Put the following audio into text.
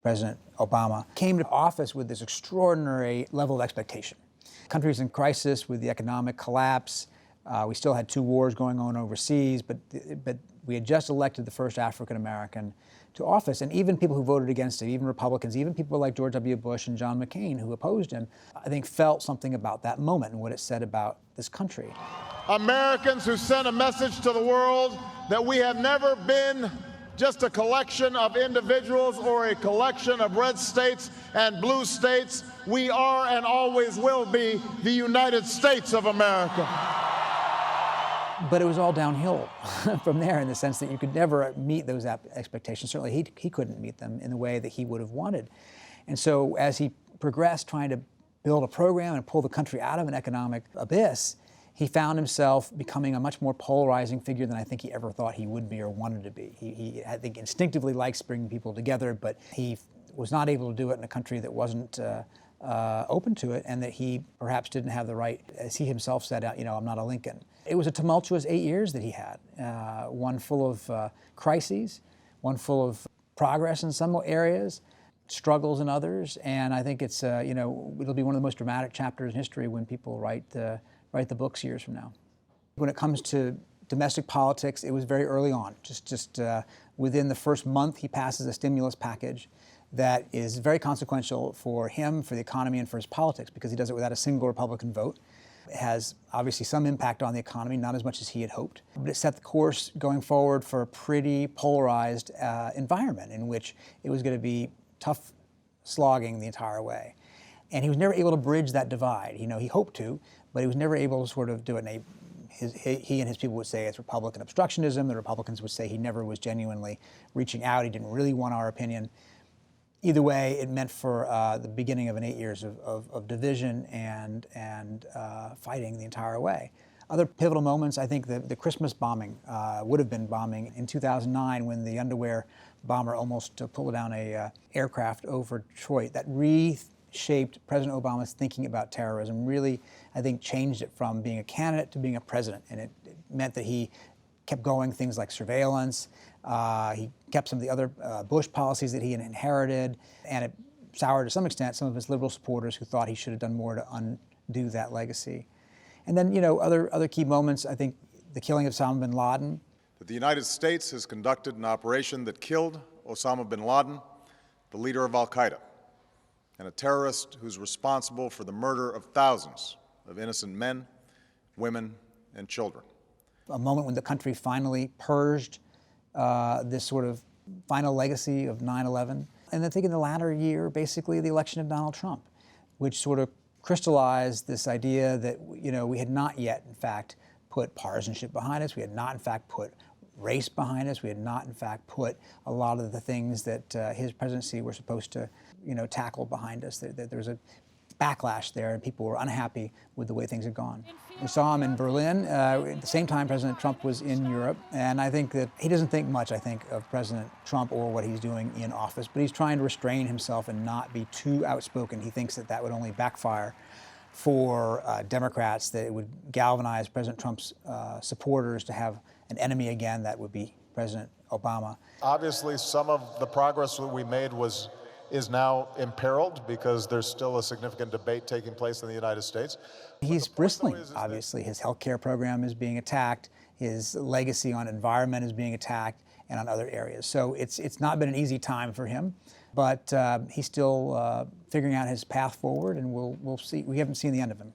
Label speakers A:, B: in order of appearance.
A: President Obama came to office with this extraordinary level of expectation. The country's in crisis with the economic collapse. We still had 2 wars going on overseas, but we had just elected the first African-American to office, and even people who voted against it, even Republicans, even people like George W. Bush and John McCain who opposed him, I think felt something about that moment and what it said about this country.
B: Americans who sent a message to the world that we have never been just a collection of individuals or a collection of red states and blue states. We are and always will be the United States of America.
A: But it was all downhill from there, in the sense that you could never meet those expectations. Certainly he couldn't meet them in the way that he would have wanted. And so as he progressed trying to build a program and pull the country out of an economic abyss, he found himself becoming a much more polarizing figure than I think he ever thought he would be or wanted to be. He I think, instinctively likes bringing people together, but he was not able to do it in a country that wasn't open to it, and that he perhaps didn't have the right, as he himself said, I'm not a Lincoln. It was a tumultuous 8 years that he had, one full of crises, one full of progress in some areas, struggles in others, and I think it's, it'll be one of the most dramatic chapters in history when people write the books years from now. When it comes to domestic politics, it was very early on. Just within the first month, he passes a stimulus package that is very consequential for him, for the economy, and for his politics, because he does it without a single Republican vote. It has obviously some impact on the economy, not as much as he had hoped, but it set the course going forward for a pretty polarized environment in which it was going to be tough slogging the entire way. And he was never able to bridge that divide. He hoped to, but he was never able to sort of do it. And he and his people would say it's Republican obstructionism. The Republicans would say he never was genuinely reaching out. He didn't really want our opinion. Either way, it meant for the beginning of an 8 years of division and fighting the entire way. Other pivotal moments, I think the Christmas bombing would have been bombing in 2009, when the underwear bomber almost pulled down a aircraft over Detroit. That reshaped President Obama's thinking about terrorism, really, I think, changed it from being a candidate to being a president. And it meant that he kept going things like surveillance. He kept some of the other Bush policies that he had inherited, and it soured to some extent some of his liberal supporters who thought he should have done more to undo that legacy. And then, other key moments, I think the killing of Osama bin Laden.
C: That the United States has conducted an operation that killed Osama bin Laden, the leader of al-Qaeda, and a terrorist who's responsible for the murder of thousands of innocent men, women, and children.
A: A moment when the country finally purged this sort of final legacy of 9/11. And I think in the latter year, basically the election of Donald Trump, which sort of crystallized this idea that, we had not yet, in fact, put partisanship behind us. We had not, in fact, put race behind us. We had not, in fact, put a lot of the things that his presidency were supposed to, tackle behind us. There was a backlash there, and people were unhappy with the way things had gone. We saw him in Berlin at the same time President Trump was in Europe, and I think that he doesn't think much, of President Trump or what he's doing in office, but he's trying to restrain himself and not be too outspoken. He thinks that would only backfire for Democrats, that it would galvanize President Trump's supporters to have an enemy again. That would be President Obama.
B: Obviously, some of the progress that we made is now imperiled because there's still a significant debate taking place in the United States.
A: He's bristling, obviously. His health care program is being attacked. His legacy on environment is being attacked, and on other areas. So it's not been an easy time for him, but he's still figuring out his path forward, and we'll see. We haven't seen the end of him.